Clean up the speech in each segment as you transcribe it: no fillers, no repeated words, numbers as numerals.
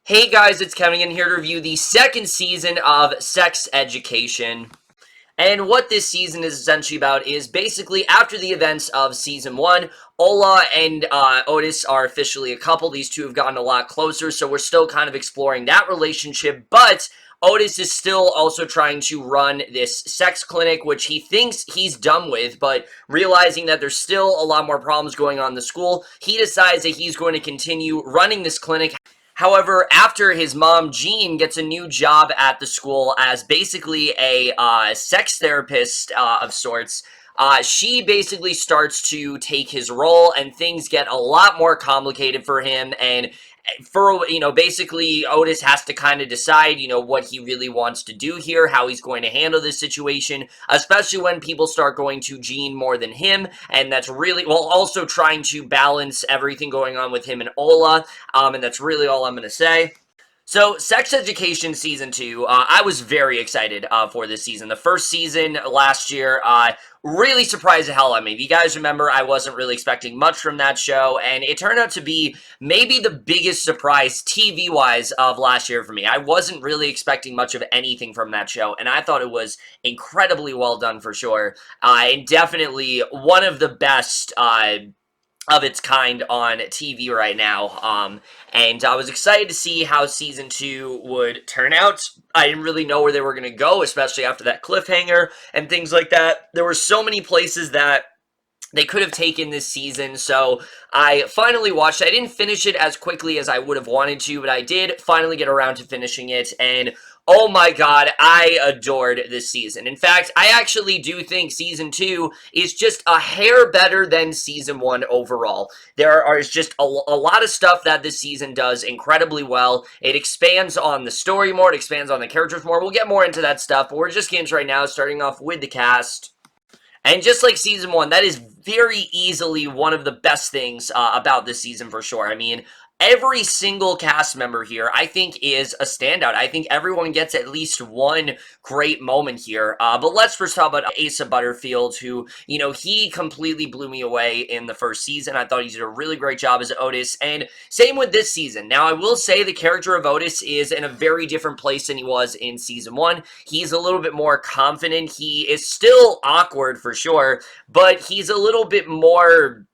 Hey guys, it's Kevin again here to review the second season of Sex Education. And what this season is essentially about is basically after the events of season 1, Ola and Otis are officially a couple. These two have gotten a lot closer, so we're still kind of exploring that relationship, but Otis is still also trying to run this sex clinic, which he thinks he's done with, but realizing that there's still a lot more problems going on in the school, he decides that he's going to continue running this clinic. However, after his mom, Jean, gets a new job at the school as basically a sex therapist of sorts, she basically starts to take his role, and things get a lot more complicated for him. And basically Otis has to kind of decide, what he really wants to do here, how he's going to handle this situation, especially when people start going to Jean more than him, and that's really, well, also trying to balance everything going on with him and Ola, and that's really all I'm going to say. So, Sex Education Season 2, I was very excited for this season. The first season last year, really surprised the hell out of me. If you guys remember, I wasn't really expecting much from that show, and it turned out to be maybe the biggest surprise TV-wise of last year for me. I wasn't really expecting much of anything from that show, and I thought it was incredibly well done for sure, and definitely one of the best of its kind on TV right now, and I was excited to see how Season 2 would turn out. I didn't really know where they were going to go, especially after that cliffhanger and things like that. There were so many places that they could have taken this season, so I finally watched it. I didn't finish it as quickly as I would have wanted to, but I did finally get around to finishing it, and oh my god, I adored this season. In fact, I actually do think Season 2 is just a hair better than Season 1 overall. There is just a lot of stuff that this season does incredibly well. It expands on the story more, it expands on the characters more. We'll get more into that stuff, but we're just getting right now, starting off with the cast. And just like Season 1, that is very easily one of the best things about this season for sure. I mean, every single cast member here, I think, is a standout. I think everyone gets at least one great moment here. But let's first talk about Asa Butterfield, who, he completely blew me away in the first season. I thought he did a really great job as Otis, and same with this season. Now, I will say the character of Otis is in a very different place than he was in Season 1. He's a little bit more confident. He is still awkward for sure, but he's a little bit more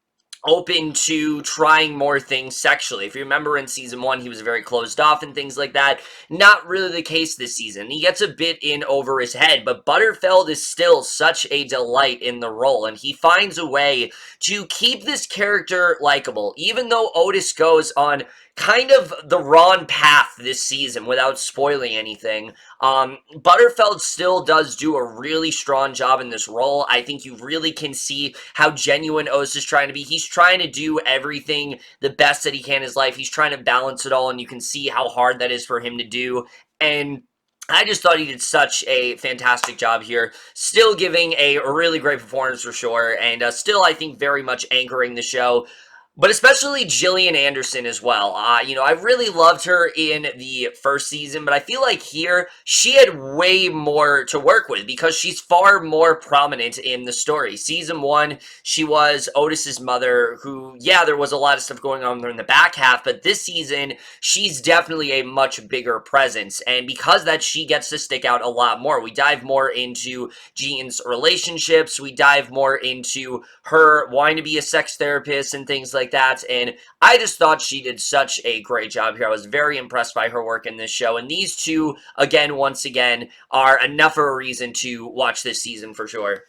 open to trying more things sexually. If you remember in Season 1, he was very closed off and things like that. Not really the case this season. He gets a bit in over his head, but Butterfield is still such a delight in the role, and he finds a way to keep this character likable, even though Otis goes on kind of the wrong path this season without spoiling anything. Butterfield still does do a really strong job in this role. I think you really can see how genuine Otis is trying to be. He's trying to do everything the best that he can in his life. He's trying to balance it all, and you can see how hard that is for him to do. And I just thought he did such a fantastic job here, still giving a really great performance for sure, and still, I think, very much anchoring the show. But especially Gillian Anderson as well. I really loved her in the first season, but I feel like here she had way more to work with because she's far more prominent in the story. Season 1, she was Otis's mother who, yeah, there was a lot of stuff going on in the back half, but this season, she's definitely a much bigger presence. And because that, she gets to stick out a lot more. We dive more into Jean's relationships. We dive more into her wanting to be a sex therapist and things like that, and I just thought she did such a great job here. I was very impressed by her work in this show, and these two, once again, are enough of a reason to watch this season for sure.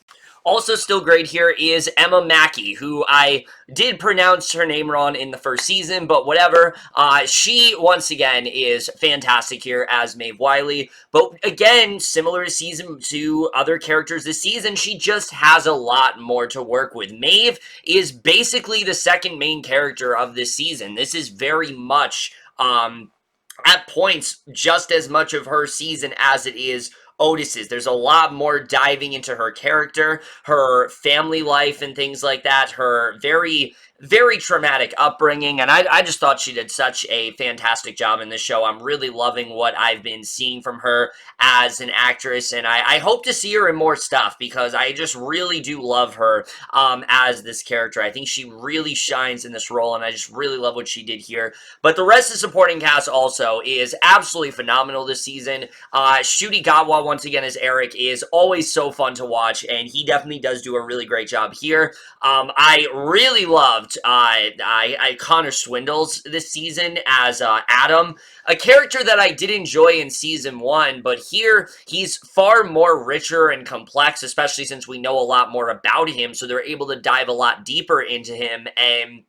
Also still great here is Emma Mackey, who I did pronounce her name wrong in the first season, but whatever. She, once again, is fantastic here as Maeve Wiley. But again, similar to Season 2, other characters this season, she just has a lot more to work with. Maeve is basically the second main character of this season. This is very much, at points, just as much of her season as it is Otis's. There's a lot more diving into her character, her family life and things like that, her very very traumatic upbringing, and I just thought she did such a fantastic job in this show. I'm really loving what I've been seeing from her as an actress, and I hope to see her in more stuff because I just really do love her as this character. I think she really shines in this role, and I just really love what she did here. But the rest of the supporting cast also is absolutely phenomenal this season. Ncuti Gatwa, once again, as Eric, is always so fun to watch, and he definitely does do a really great job here. I really loved Connor Swindells this season as Adam, a character that I did enjoy in season 1, but here he's far more richer and complex, especially since we know a lot more about him, so they're able to dive a lot deeper into him, and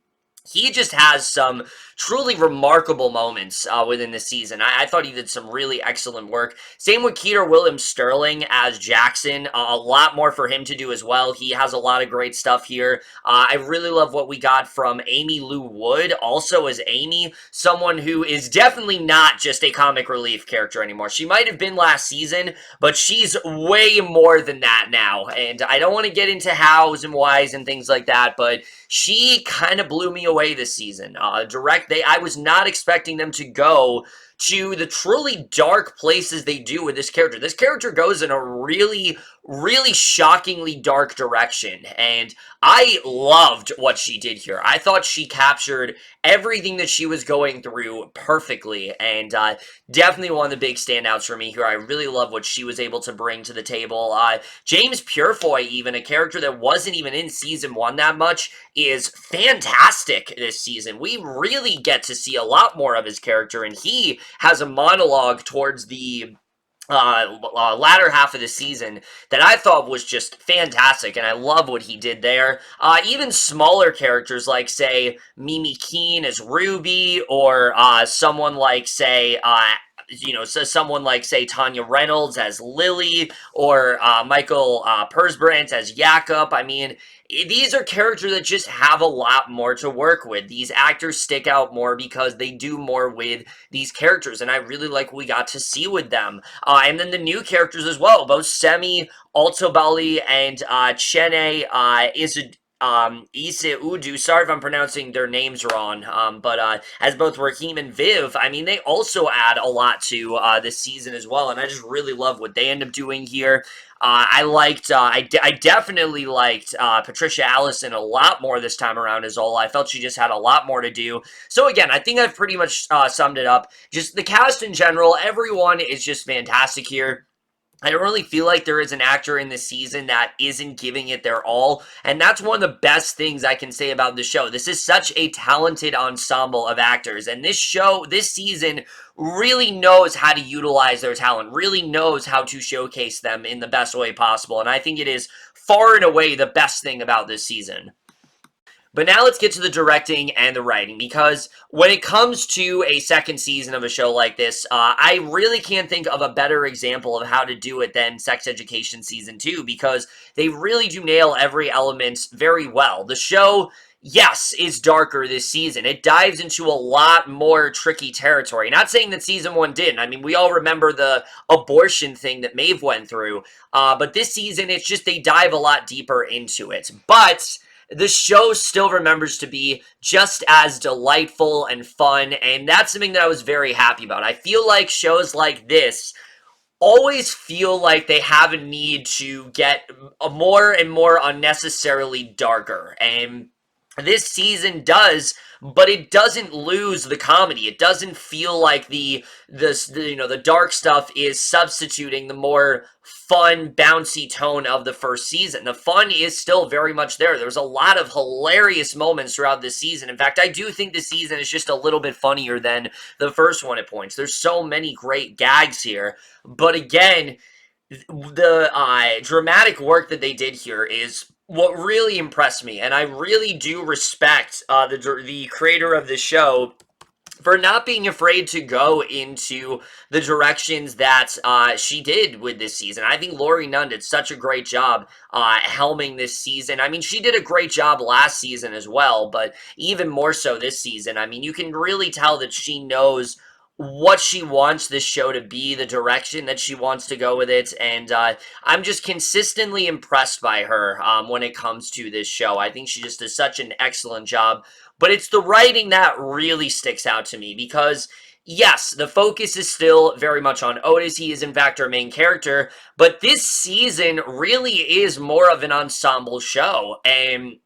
he just has some truly remarkable moments within the season. I thought he did some really excellent work. Same with Kedar Williams-Stirling as Jackson. A lot more for him to do as well. He has a lot of great stuff here. I really love what we got from Aimee Lou Wood, also as Aimee, someone who is definitely not just a comic relief character anymore. She might have been last season, but she's way more than that now. And I don't want to get into hows and whys and things like that, but she kind of blew me away this season. I was not expecting them to go to the truly dark places they do with this character. This character goes in a really, really shockingly dark direction, and I loved what she did here. I thought she captured everything that she was going through perfectly, and definitely one of the big standouts for me here. I really love what she was able to bring to the table. James Purefoy, even, a character that wasn't even in season 1 that much, is fantastic this season. We really get to see a lot more of his character, and he has a monologue towards the latter half of the season that I thought was just fantastic, and I love what he did there. Even smaller characters like, say, Mimi Keene as Ruby, or someone like, say, someone like, say, Tanya Reynolds as Lily, or Mikael Persbrandt as Jakob. I mean, these are characters that just have a lot more to work with. These actors stick out more because they do more with these characters, and I really like what we got to see with them. And then the new characters as well, both Sami, Outalbal, and Chinenye, Ezeudu, sorry if I'm pronouncing their names wrong, but as both Raheem and Viv, I mean, they also add a lot to this season as well, and I just really love what they end up doing here. I definitely liked Patricia Allison a lot more this time around as Ola. I felt she just had a lot more to do. So again, I think I've pretty much summed it up. Just the cast in general, everyone is just fantastic here. I don't really feel like there is an actor in this season that isn't giving it their all, and that's one of the best things I can say about the show. This is such a talented ensemble of actors, and this season really knows how to utilize their talent, really knows how to showcase them in the best way possible, and I think it is far and away the best thing about this season. But now let's get to the directing and the writing, because when it comes to a second season of a show like this, I really can't think of a better example of how to do it than Sex Education Season 2, because they really do nail every element very well. The show, yes, is darker this season. It dives into a lot more tricky territory. Not saying that Season 1 didn't. I mean, we all remember the abortion thing that Maeve went through, but this season, it's just they dive a lot deeper into it. But the show still remembers to be just as delightful and fun, and that's something that I was very happy about. I feel like shows like this always feel like they have a need to get more and more unnecessarily darker, and this season does, but it doesn't lose the comedy. It doesn't feel like the dark stuff is substituting the more fun, bouncy tone of the first season. The fun is still very much there. There's a lot of hilarious moments throughout this season. In fact, I do think this season is just a little bit funnier than the first one at points. There's so many great gags here. But again, the dramatic work that they did here is what really impressed me, and I really do respect the creator of the show for not being afraid to go into the directions that she did with this season. I think Laurie Nunn did such a great job helming this season. I mean, she did a great job last season as well, but even more so this season. I mean, you can really tell that she knows what she wants this show to be, the direction that she wants to go with it, and I'm just consistently impressed by her when it comes to this show. I think she just does such an excellent job, but it's the writing that really sticks out to me because yes, the focus is still very much on Otis. He is, in fact, our main character, but this season really is more of an ensemble show, and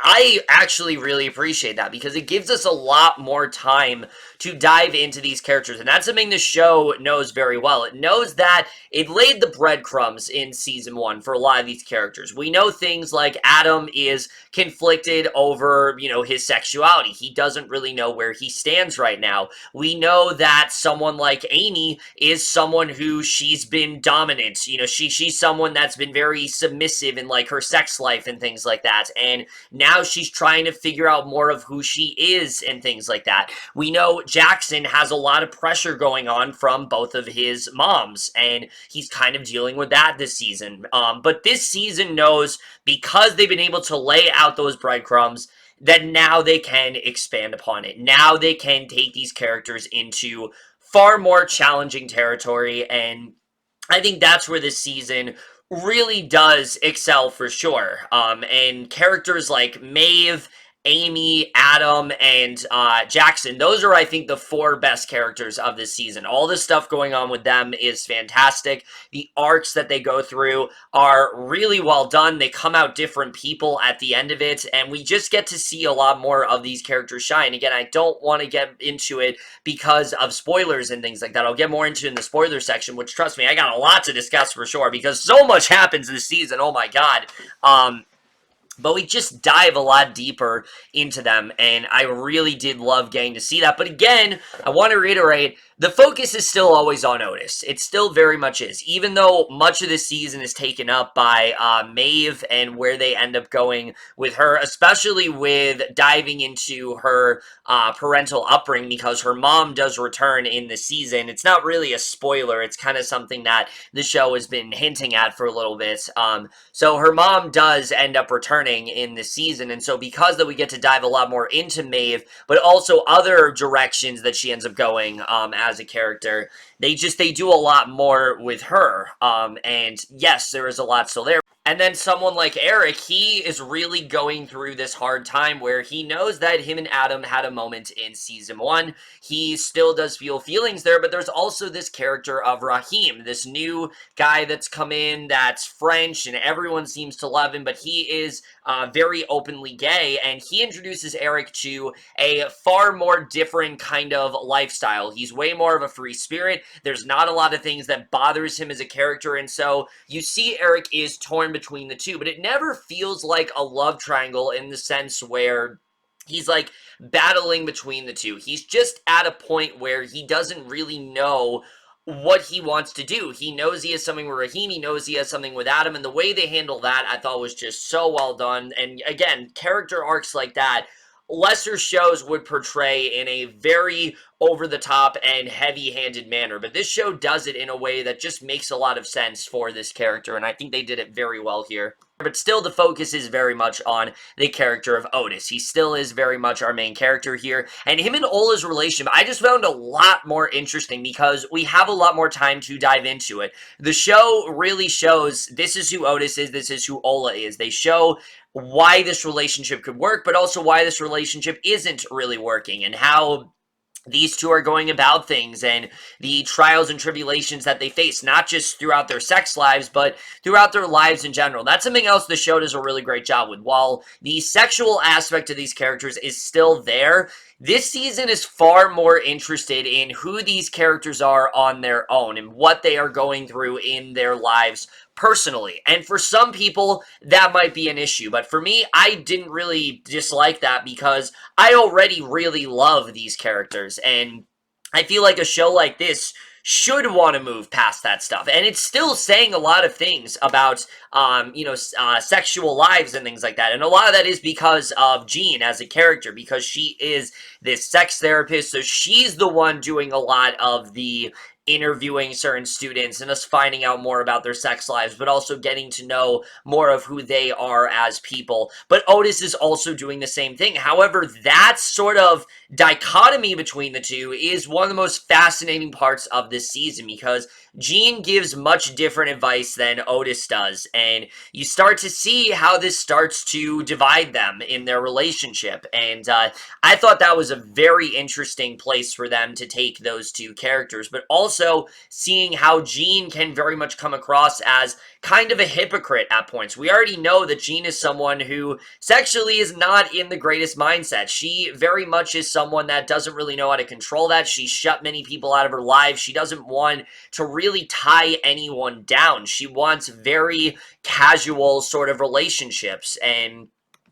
I actually really appreciate that because it gives us a lot more time to dive into these characters. And that's something the show knows very well. It knows that it laid the breadcrumbs in season 1 for a lot of these characters. We know things like Adam is conflicted over, his sexuality. He doesn't really know where he stands right now. We know that someone like Aimee is someone who she's been dominant. She's someone that's been very submissive in like her sex life and things like that. And now she's trying to figure out more of who she is and things like that. We know Jackson has a lot of pressure going on from both of his moms, and he's kind of dealing with that this season. But this season knows, because they've been able to lay out those breadcrumbs, that now they can expand upon it. Now they can take these characters into far more challenging territory, and I think that's where this season really does excel for sure. And characters like Maeve, Aimee, Adam, and Jackson, those are, I think, the 4 best characters of this season. All the stuff going on with them is fantastic. The arcs that they go through are really well done. They come out different people at the end of it, and we just get to see a lot more of these characters shine. Again, I don't want to get into it because of spoilers and things like that. I'll get more into it in the spoiler section, which, trust me, I got a lot to discuss for sure, because so much happens this season. Oh my god. But we just dive a lot deeper into them, and I really did love getting to see that. But again, I want to reiterate, the focus is still always on Otis. It still very much is. Even though much of this season is taken up by Maeve and where they end up going with her, especially with diving into her parental upbringing, because her mom does return in the season. It's not really a spoiler. It's kind of something that the show has been hinting at for a little bit. So her mom does end up returning in this season, and so because that we get to dive a lot more into Maeve, but also other directions that she ends up going as a character, they do a lot more with her, and yes, there is a lot still there. And then someone like Eric, he is really going through this hard time where he knows that him and Adam had a moment in season 1. He still does feel feelings there, but there's also this character of Raheem, this new guy that's come in that's French, and everyone seems to love him, but he is very openly gay, and he introduces Eric to a far more different kind of lifestyle. He's way more of a free spirit. There's not a lot of things that bothers him as a character, and so you see Eric is torn between the two, but it never feels like a love triangle in the sense where he's like battling between the two. He's just at a point where he doesn't really know what he wants to do. He knows he has something with Raheem, he knows he has something with Adam, and the way they handle that I thought was just so well done. And again, character arcs like that, lesser shows would portray in a very over-the-top and heavy-handed manner, but this show does it in a way that just makes a lot of sense for this character, and I think they did it very well here. But still, the focus is very much on the character of Otis. He still is very much our main character here, and him and Ola's relationship, I just found a lot more interesting because we have a lot more time to dive into it. The show really shows this is who Otis is, this is who Ola is. They show why this relationship could work, but also why this relationship isn't really working, and how these two are going about things and the trials and tribulations that they face, not just throughout their sex lives, but throughout their lives in general. That's something else the show does a really great job with. While the sexual aspect of these characters is still there, this season is far more interested in who these characters are on their own and what they are going through in their lives personally. And for some people, that might be an issue. But for me, I didn't really dislike that because I already really love these characters. And I feel like a show like this should want to move past that stuff. And it's still saying a lot of things about, sexual lives and things like that. And a lot of that is because of Jean as a character, because she is this sex therapist. So she's the one doing a lot of the interviewing certain students and us finding out more about their sex lives, but also getting to know more of who they are as people. But Otis is also doing the same thing. However, that sort of dichotomy between the two is one of the most fascinating parts of this season, because Jean gives much different advice than Otis does, and you start to see how this starts to divide them in their relationship. And I thought that was a very interesting place for them to take those two characters, but also seeing how Jean can very much come across as kind of a hypocrite at points. We already know that Jean is someone who sexually is not in the greatest mindset. She very much is someone that doesn't really know how to control that. She's shut many people out of her life. She doesn't want to really tie anyone down. She wants very casual sort of relationships, and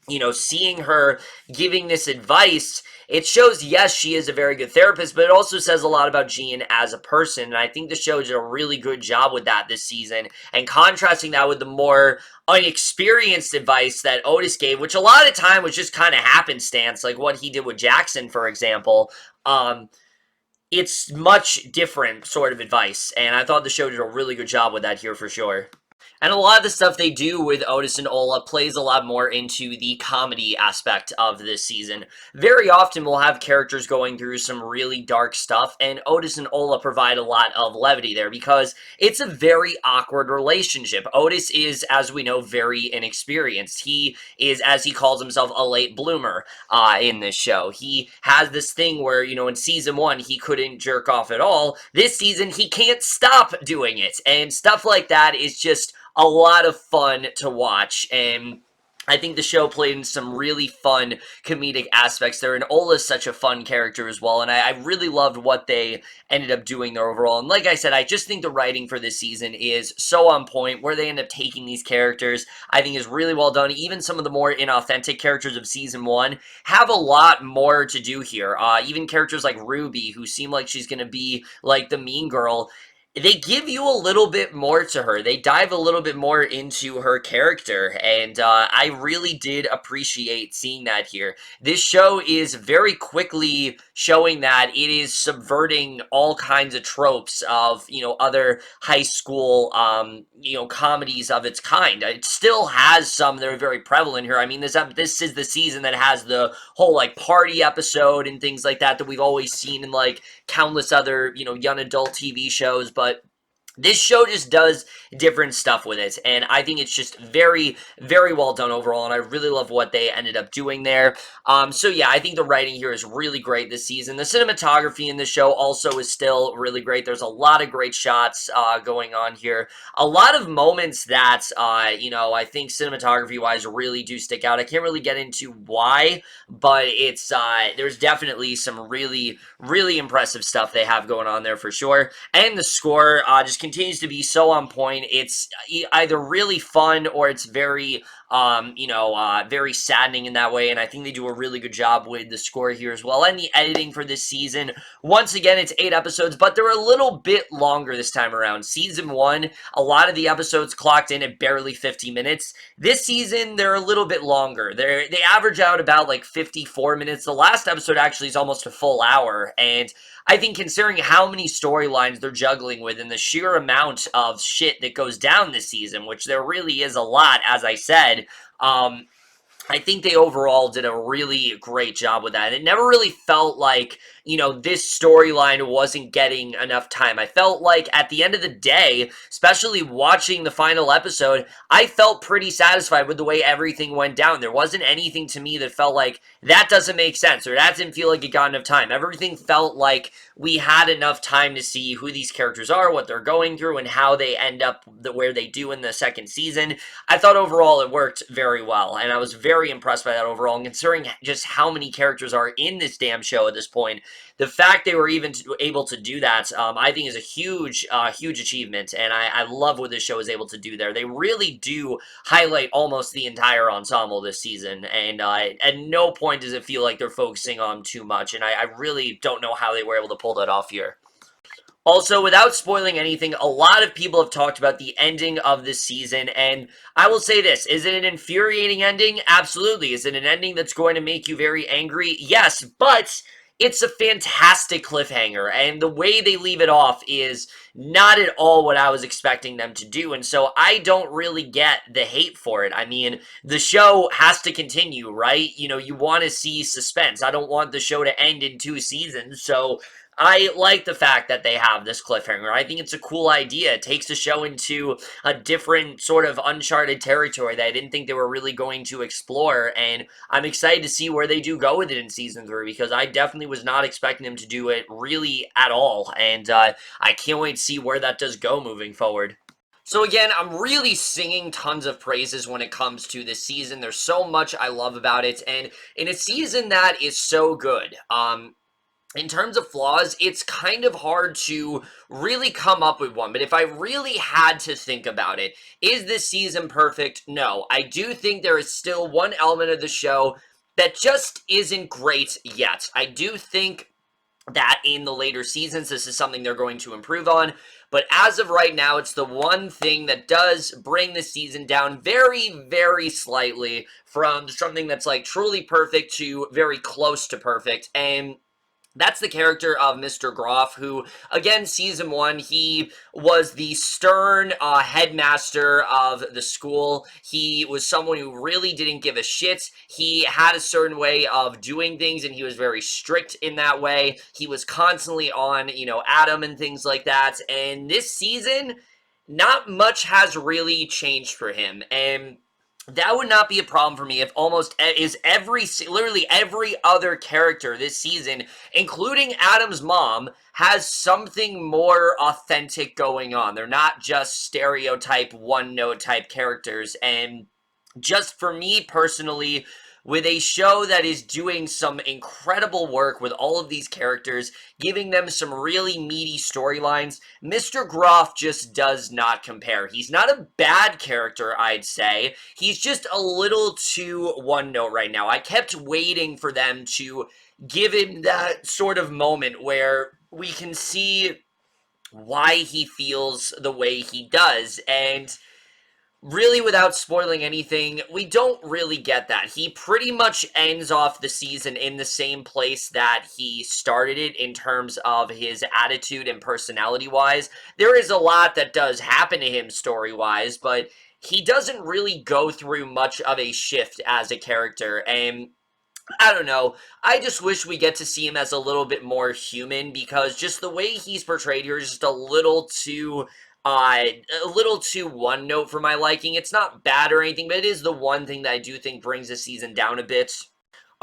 you know, seeing her giving this advice, it shows, yes, she is a very good therapist, but it also says a lot about Jean as a person, and I think the show did a really good job with that this season, and contrasting that with the more unexperienced advice that Otis gave, which a lot of time was just kind of happenstance, like what he did with Jackson, for example. It's much different sort of advice, and I thought the show did a really good job with that here for sure. And a lot of the stuff they do with Otis and Ola plays a lot more into the comedy aspect of this season. Very often we'll have characters going through some really dark stuff, and Otis and Ola provide a lot of levity there because it's a very awkward relationship. Otis is, as we know, very inexperienced. He is, as he calls himself, a late bloomer in this show. He has this thing where, you know, in season 1 he couldn't jerk off at all. This season he can't stop doing it, and stuff like that is just a lot of fun to watch, and I think the show played in some really fun comedic aspects there, and Ola's such a fun character as well, and I really loved what they ended up doing there overall. And like I said, I just think the writing for this season is so on point. Where they end up taking these characters, I think is really well done. Even some of the more inauthentic characters of season 1 have a lot more to do here. Even characters like Ruby, who seem like she's going to be like the mean girl, they give you a little bit more to her. They dive a little bit more into her character, and I really did appreciate seeing that here. This show is very quickly showing that it is subverting all kinds of tropes of, you know, other high school, you know, comedies of its kind. It still has some that are very prevalent here. I mean, this is the season that has the whole, like, party episode and things like that we've always seen in, like, countless other, you know, young adult TV shows, but this show just does different stuff with it, and I think it's just very, very well done overall, and I really love what they ended up doing there. So yeah, I think the writing here is really great this season. The cinematography in the show also is still really great. There's a lot of great shots going on here. A lot of moments that, you know, I think cinematography-wise really do stick out. I can't really get into why, but it's, there's definitely some really, really impressive stuff they have going on there for sure. And the score just continues to be so on point. It's either really fun or it's very, you know, very saddening in that way, and I think they do a really good job with the score here as well. And the editing for this season, once again, it's 8 episodes, but they're a little bit longer this time around. Season 1, a lot of the episodes clocked in at barely 50 minutes. This season, they're a little bit longer. They average out about like 54 minutes. The last episode actually is almost a full hour, and I think considering how many storylines they're juggling with and the sheer amount of shit that goes down this season, which there really is a lot, as I said, I think they overall did a really great job with that. It never really felt like, you know, this storyline wasn't getting enough time. I felt like at the end of the day, especially watching the final episode, I felt pretty satisfied with the way everything went down. There wasn't anything to me that felt like that doesn't make sense or that didn't feel like it got enough time. Everything felt like we had enough time to see who these characters are, what they're going through, and how they end up where they do in the second season. I thought overall it worked very well, and I was very impressed by that overall. And considering just how many characters are in this damn show at this point, the fact they were even able to do that, I think is a huge, huge achievement, and I love what this show is able to do there. They really do highlight almost the entire ensemble this season, and at no point does it feel like they're focusing on too much, and I really don't know how they were able to pull that off here. Also, without spoiling anything, a lot of people have talked about the ending of this season, and I will say this, is it an infuriating ending? Absolutely. Is it an ending that's going to make you very angry? Yes, but it's a fantastic cliffhanger, and the way they leave it off is not at all what I was expecting them to do, and so I don't really get the hate for it. I mean, the show has to continue, right? You know, you want to see suspense. I don't want the show to end in 2 seasons, so I like the fact that they have this cliffhanger. I think it's a cool idea. It takes the show into a different sort of uncharted territory that I didn't think they were really going to explore, and I'm excited to see where they do go with it in season 3, because I definitely was not expecting them to do it really at all, and I can't wait to see where that does go moving forward. So again, I'm really singing tons of praises when it comes to this season. There's so much I love about it, and in a season that is so good, in terms of flaws, it's kind of hard to really come up with one, but if I really had to think about it, is this season perfect? No. I do think there is still one element of the show that just isn't great yet. I do think that in the later seasons, this is something they're going to improve on, but as of right now, it's the one thing that does bring the season down very, very slightly from something that's like truly perfect to very close to perfect, and that's the character of Mr. Groff, who, again, season 1, he was the stern headmaster of the school. He was someone who really didn't give a shit. He had a certain way of doing things, and he was very strict in that way. He was constantly on, you know, Adam and things like that. And this season, not much has really changed for him. And that would not be a problem for me if literally every other character this season, including Adam's mom, has something more authentic going on. They're not just stereotype one-note type characters, and just for me personally, with a show that is doing some incredible work with all of these characters, giving them some really meaty storylines, Mr. Groff just does not compare. He's not a bad character, I'd say. He's just a little too one-note right now. I kept waiting for them to give him that sort of moment where we can see why he feels the way he does, and really, without spoiling anything, we don't really get that. He pretty much ends off the season in the same place that he started it in terms of his attitude and personality-wise. There is a lot that does happen to him story-wise, but he doesn't really go through much of a shift as a character, and I don't know. I just wish we get to see him as a little bit more human, because just the way he's portrayed here is just a little too one note for my liking. It's not bad or anything, but it is the one thing that I do think brings the season down a bit.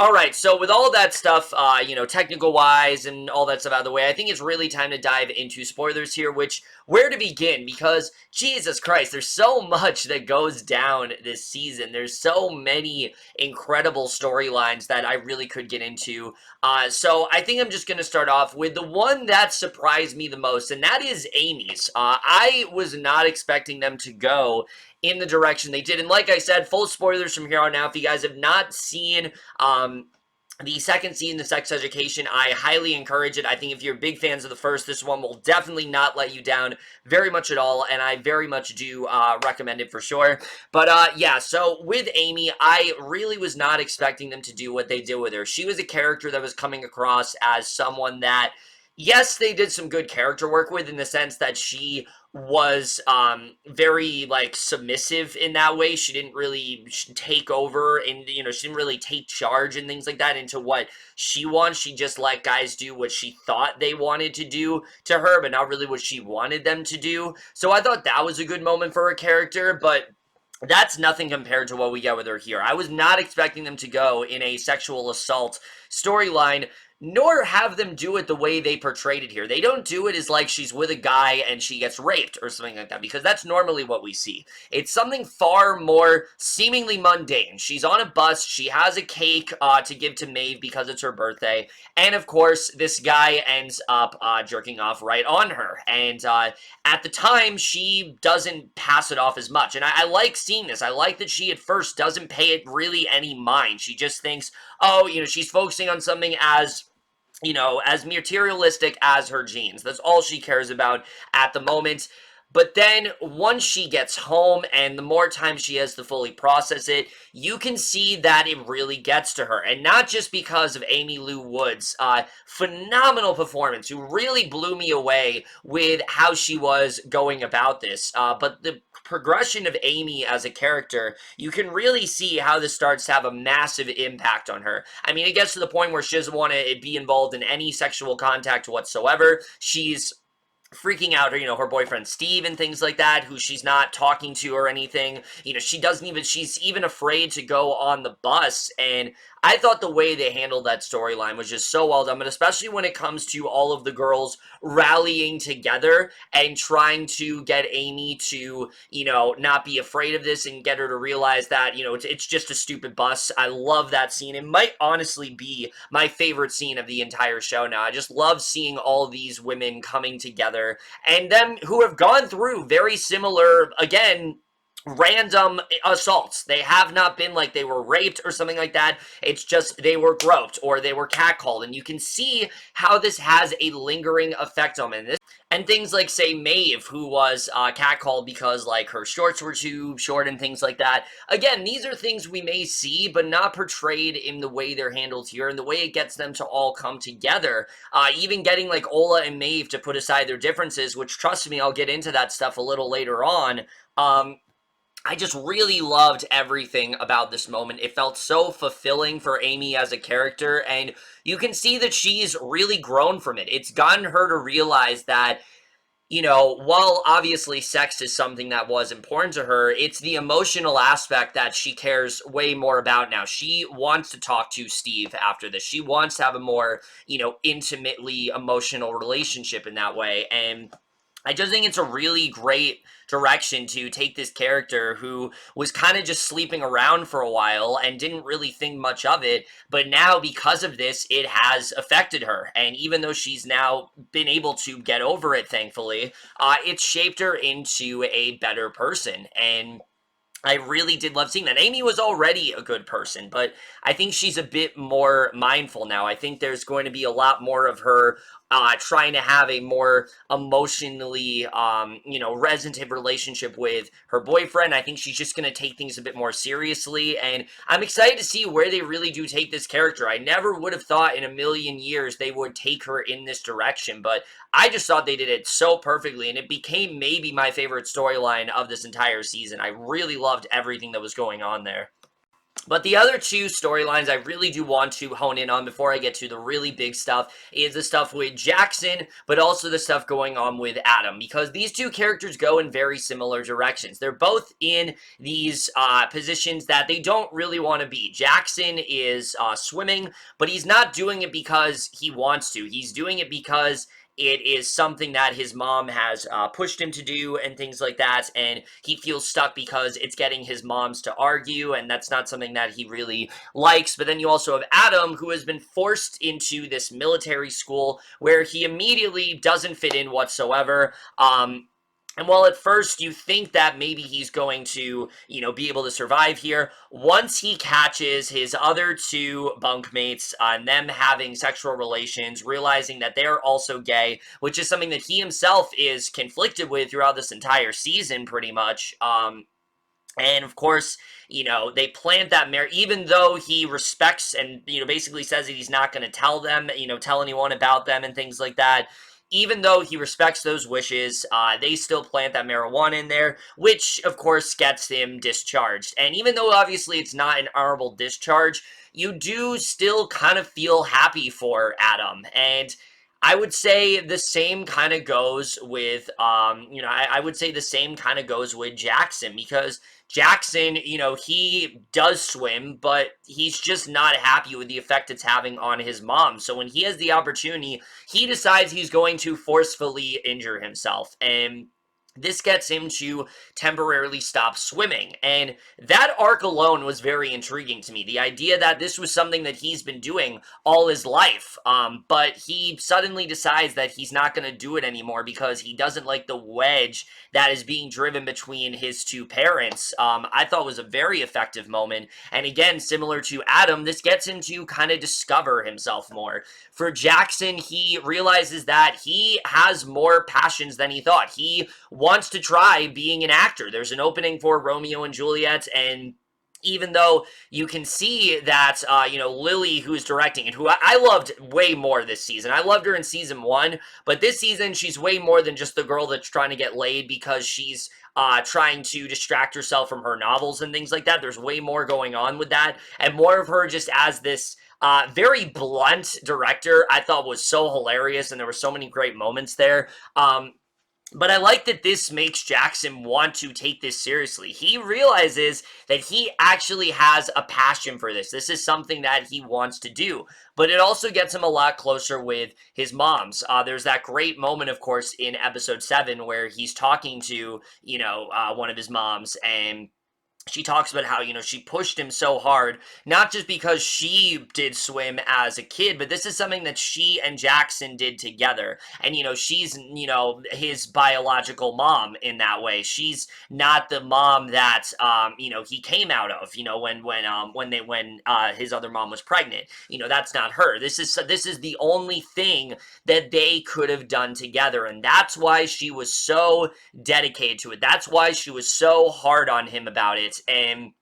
Alright, so with all of that stuff, you know, technical-wise and all that stuff out of the way, I think it's really time to dive into spoilers here, where to begin, because, Jesus Christ, there's so much that goes down this season. There's so many incredible storylines that I really could get into. So I think I'm just going to start off with the one that surprised me the most, and that is Aimee's. I was not expecting them to go in the direction they did, and like I said, full spoilers from here on out. If you guys have not seen the second season of Sex Education, I highly encourage it. I think if you're big fans of the first, this one will definitely not let you down very much at all, and I very much do recommend it for sure. But yeah, so with Aimee, I really was not expecting them to do what they did with her. She was a character that was coming across as someone that, yes, they did some good character work with, in the sense that she was very like submissive in that way. She didn't really take over, and you know, she didn't really take charge and things like that into what she wants. She just let guys do what she thought they wanted to do to her, but not really what she wanted them to do. So I thought that was a good moment for her character, but that's nothing compared to what we get with her here. I was not expecting them to go in a sexual assault storyline, nor have them do it the way they portrayed it here. They don't do it as like she's with a guy and she gets raped or something like that, because that's normally what we see. It's something far more seemingly mundane. She's on a bus, she has a cake to give to Maeve because it's her birthday, and of course, this guy ends up jerking off right on her, and at the time, she doesn't pass it off as much, and I like seeing this. I like that she at first doesn't pay it really any mind. She just thinks, oh, you know, she's focusing on something as, you know, as materialistic as her jeans. That's all she cares about at the moment. But then once she gets home and the more time she has to fully process it, you can see that it really gets to her. And not just because of Aimee Lou Wood's phenomenal performance, who really blew me away with how she was going about this, but the progression of Aimee as a character, you can really see how this starts to have a massive impact on her. I mean, it gets to the point where she doesn't want to be involved in any sexual contact whatsoever. She's freaking out her, her boyfriend Steve and things like that, who she's not talking to or anything. She's even afraid to go on the bus. And I thought the way they handled that storyline was just so well done, but especially when it comes to all of the girls rallying together and trying to get Aimee to, not be afraid of this and get her to realize that, it's just a stupid bus. I love that scene. It might honestly be my favorite scene of the entire show now. I just love seeing all these women coming together and them who have gone through very similar, again, random assaults. They have not been like they were raped or something like that. It's just they were groped or they were catcalled, and you can see how this has a lingering effect on them. And things like, say, Maeve, who was catcalled because, like, her shorts were too short and things like that. Again, these are things we may see, but not portrayed in the way they're handled here and the way it gets them to all come together. Even getting, like, Ola and Maeve to put aside their differences, which, trust me, I'll get into that stuff a little later on. I just really loved everything about this moment. It felt so fulfilling for Aimee as a character, and you can see that she's really grown from it. It's gotten her to realize that, while obviously sex is something that was important to her, it's the emotional aspect that she cares way more about now. She wants to talk to Steve after this. She wants to have a more, intimately emotional relationship in that way, and I just think it's a really great direction to take this character who was kind of just sleeping around for a while and didn't really think much of it, but now because of this, it has affected her. And even though she's now been able to get over it, thankfully, it's shaped her into a better person. And I really did love seeing that. Aimee was already a good person, but I think she's a bit more mindful now. I think there's going to be a lot more of her trying to have a more emotionally, resonant relationship with her boyfriend. I think she's just going to take things a bit more seriously, and I'm excited to see where they really do take this character. I never would have thought in a million years they would take her in this direction, but I just thought they did it so perfectly, and it became maybe my favorite storyline of this entire season. I really loved everything that was going on there. But the other two storylines I really do want to hone in on before I get to the really big stuff is the stuff with Jackson, but also the stuff going on with Adam, because these two characters go in very similar directions. They're both in these positions that they don't really want to be. Jackson is swimming, but he's not doing it because he wants to. He's doing it because it is something that his mom has pushed him to do and things like that, and he feels stuck because it's getting his moms to argue, and that's not something that he really likes. But then you also have Adam, who has been forced into this military school where he immediately doesn't fit in whatsoever. And while at first you think that maybe he's going to, be able to survive here, once he catches his other two bunkmates and them having sexual relations, realizing that they're also gay, which is something that he himself is conflicted with throughout this entire season, pretty much. And of course, they plant that marriage, even though he respects and, basically says that he's not going to tell them, tell anyone about them and things like that. Even though he respects those wishes, they still plant that marijuana in there, which, of course, gets him discharged. And even though, obviously, it's not an honorable discharge, you do still kind of feel happy for Adam. And I would say the same kind of goes with, I would say the same kind of goes with Jackson, because Jackson, he does swim, but he's just not happy with the effect it's having on his mom. So when he has the opportunity, he decides he's going to forcefully injure himself. And this gets him to temporarily stop swimming. And that arc alone was very intriguing to me. The idea that this was something that he's been doing all his life, but he suddenly decides that he's not going to do it anymore because he doesn't like the wedge that is being driven between his two parents. I thought was a very effective moment. And again, similar to Adam, this gets him to kind of discover himself more. For Jackson, he realizes that he has more passions than he thought. He wants to try being an actor. There's an opening for Romeo and Juliet, and even though you can see that, Lily, who's directing it, who I loved way more this season. I loved her in season 1, but this season she's way more than just the girl that's trying to get laid because she's trying to distract herself from her novels and things like that. There's way more going on with that, and more of her just as this very blunt director I thought was so hilarious, and there were so many great moments there. But I like that this makes Jackson want to take this seriously. He realizes that he actually has a passion for this. This is something that he wants to do. But it also gets him a lot closer with his moms. There's that great moment, of course, in episode 7 where he's talking to, one of his moms, and she talks about how, she pushed him so hard, not just because she did swim as a kid, but this is something that she and Jackson did together. And, she's, his biological mom in that way. She's not the mom that, he came out of, when his other mom was pregnant. That's not her. This is the only thing that they could have done together. And that's why she was so dedicated to it. That's why she was so hard on him about it. And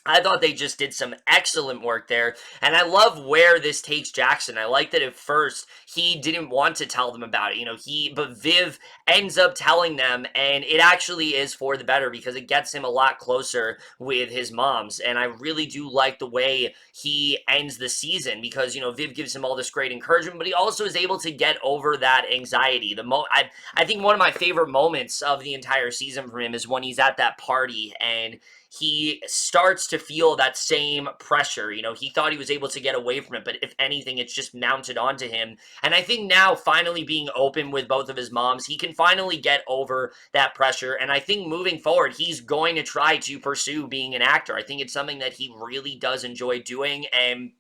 I thought they just did some excellent work there, and I love where this takes Jackson. I like that at first he didn't want to tell them about it, but Viv ends up telling them, and it actually is for the better because it gets him a lot closer with his moms, and I really do like the way he ends the season because, Viv gives him all this great encouragement, but he also is able to get over that anxiety. I think one of my favorite moments of the entire season for him is when he's at that party and he starts to feel that same pressure. He thought he was able to get away from it, but if anything, it's just mounted onto him. And I think now, finally being open with both of his moms, he can finally get over that pressure. And I think moving forward, he's going to try to pursue being an actor. I think it's something that he really does enjoy doing. And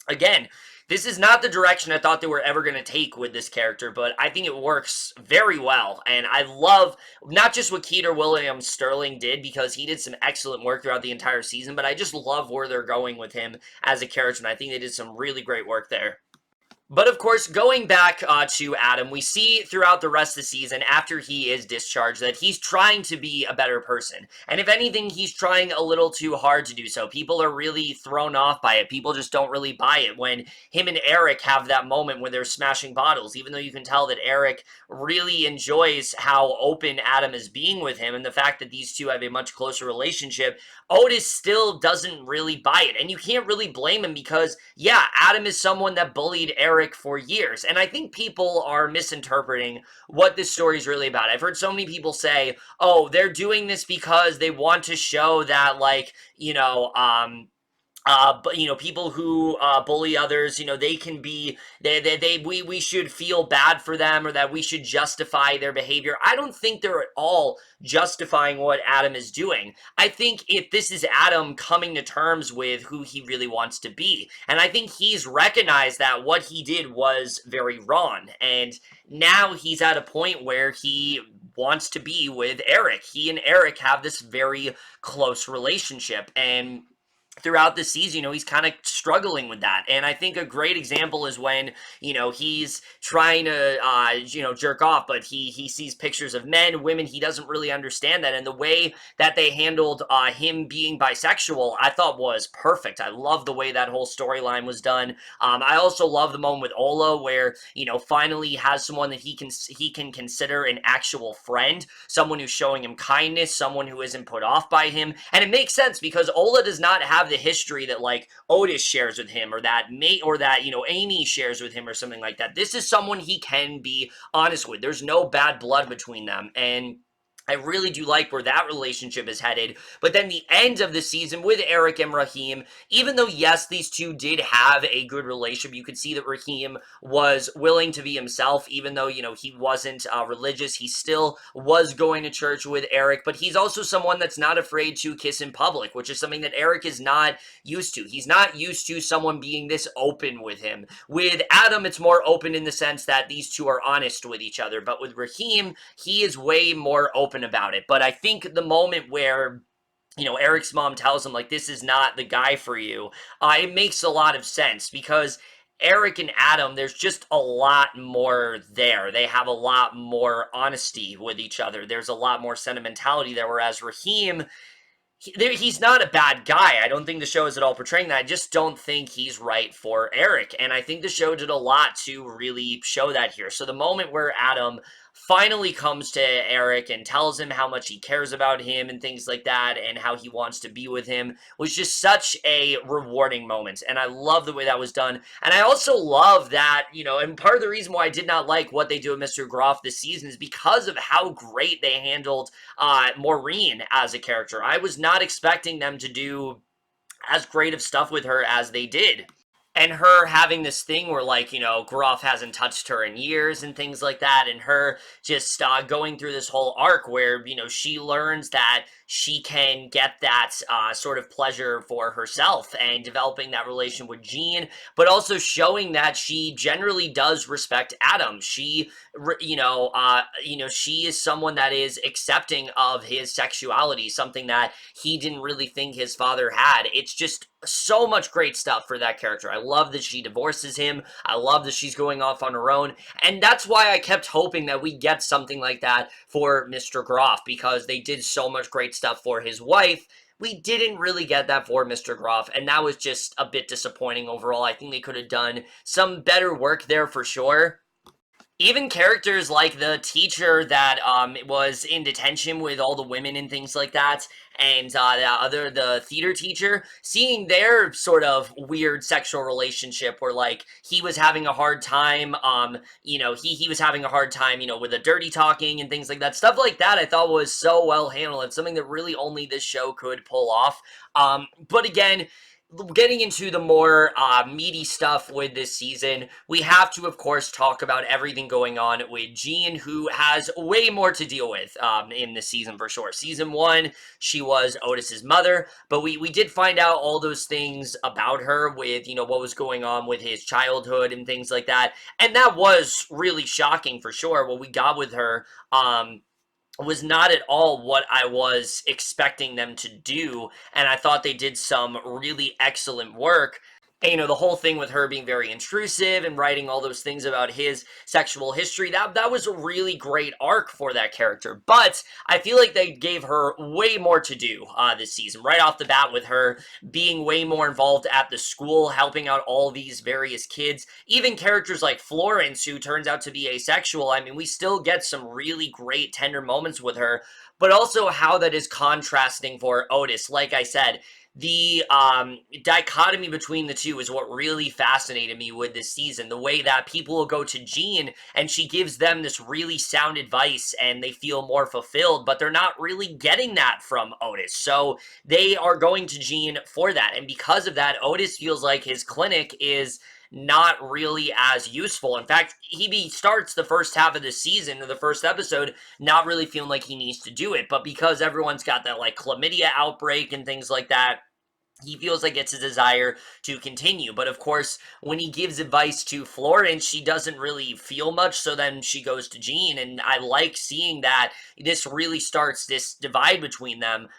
again, this is not the direction I thought they were ever going to take with this character, but I think it works very well. And I love not just what Kedar Williams-Stirling did, because he did some excellent work throughout the entire season, but I just love where they're going with him as a character, and I think they did some really great work there. But of course, going back to Adam, we see throughout the rest of the season, after he is discharged, that he's trying to be a better person. And if anything, he's trying a little too hard to do so. People are really thrown off by it. People just don't really buy it. When him and Eric have that moment when they're smashing bottles, even though you can tell that Eric really enjoys how open Adam is being with him and the fact that these two have a much closer relationship, Otis still doesn't really buy it. And you can't really blame him because, yeah, Adam is someone that bullied Eric for years. And I think people are misinterpreting what this story is really about. I've heard so many people say, oh, they're doing this because they want to show that, but people who bully others, they can be we should feel bad for them, or that we should justify their behavior. I don't think they're at all justifying what Adam is doing. I think if this is Adam coming to terms with who he really wants to be, and I think he's recognized that what he did was very wrong, and now he's at a point where he wants to be with Eric. He and Eric have this very close relationship, and throughout the season, he's kind of struggling with that. And I think a great example is when, he's trying to, jerk off, but he sees pictures of men, women. He doesn't really understand that. And the way that they handled him being bisexual, I thought was perfect. I love the way that whole storyline was done. I also love the moment with Ola where, finally has someone that he can consider an actual friend, someone who's showing him kindness, someone who isn't put off by him. And it makes sense because Ola does not have the history that Otis shares with him, or that Aimee shares with him, or something like that. This is someone he can be honest with. There's no bad blood between them, and I really do like where that relationship is headed. But then the end of the season with Eric and Raheem, even though, yes, these two did have a good relationship, you could see that Raheem was willing to be himself, even though, he wasn't religious. He still was going to church with Eric, but he's also someone that's not afraid to kiss in public, which is something that Eric is not used to. He's not used to someone being this open with him. With Adam, it's more open in the sense that these two are honest with each other, but with Raheem, he is way more open about it. But I think the moment where Eric's mom tells him, this is not the guy for you, it makes a lot of sense because Eric and Adam, there's just a lot more there. They have a lot more honesty with each other. There's a lot more sentimentality there, whereas Raheem, he's not a bad guy. I don't think the show is at all portraying that. I just don't think he's right for Eric. And I think the show did a lot to really show that here. So the moment where Adam finally comes to Eric and tells him how much he cares about him and things like that and how he wants to be with him was just such a rewarding moment. And I love the way that was done. And I also love that, and part of the reason why I did not like what they do with Mr. Groff this season is because of how great they handled Maureen as a character. I was not expecting them to do as great of stuff with her as they did. And her having this thing where, like, Groff hasn't touched her in years and things like that, and her just going through this whole arc where, she learns that she can get that sort of pleasure for herself and developing that relation with Jean, but also showing that she generally does respect Adam. She, she is someone that is accepting of his sexuality, something that he didn't really think his father had. It's just so much great stuff for that character. I love that she divorces him. I love that she's going off on her own. And that's why I kept hoping that we get something like that for Mr. Groff, because they did so much great stuff for his wife. We didn't really get that for Mr. Groff, and that was just a bit disappointing overall. I think they could have done some better work there for sure. Even characters like the teacher that was in detention with all the women and things like that, and the theater teacher, seeing their sort of weird sexual relationship where, like, he was having a hard time, he was having a hard time, with the dirty talking and things like that. Stuff like that I thought was so well handled. It's something that really only this show could pull off. But again, getting into the more meaty stuff with this season, we have to, of course, talk about everything going on with Jean, who has way more to deal with in this season for sure. Season 1, she was Otis's mother, but we did find out all those things about her with, what was going on with his childhood and things like that, and that was really shocking for sure. What we got with her, was not at all what I was expecting them to do, and I thought they did some really excellent work. And, the whole thing with her being very intrusive and writing all those things about his sexual history, that was a really great arc for that character. But I feel like they gave her way more to do this season, right off the bat, with her being way more involved at the school, helping out all these various kids. Even characters like Florence, who turns out to be asexual, I mean, we still get some really great tender moments with her, but also how that is contrasting for Otis. Like I said, the dichotomy between the two is what really fascinated me with this season. The way that people will go to Jean and she gives them this really sound advice and they feel more fulfilled, but they're not really getting that from Otis. So they are going to Jean for that. And because of that, Otis feels like his clinic is not really as useful. In fact, he starts the first half of the season, or the first episode, not really feeling like he needs to do it. But because everyone's got that, like, chlamydia outbreak and things like that, he feels like it's a desire to continue. But of course, when he gives advice to Florence, she doesn't really feel much, so then she goes to Jean, and I like seeing that this really starts this divide between them.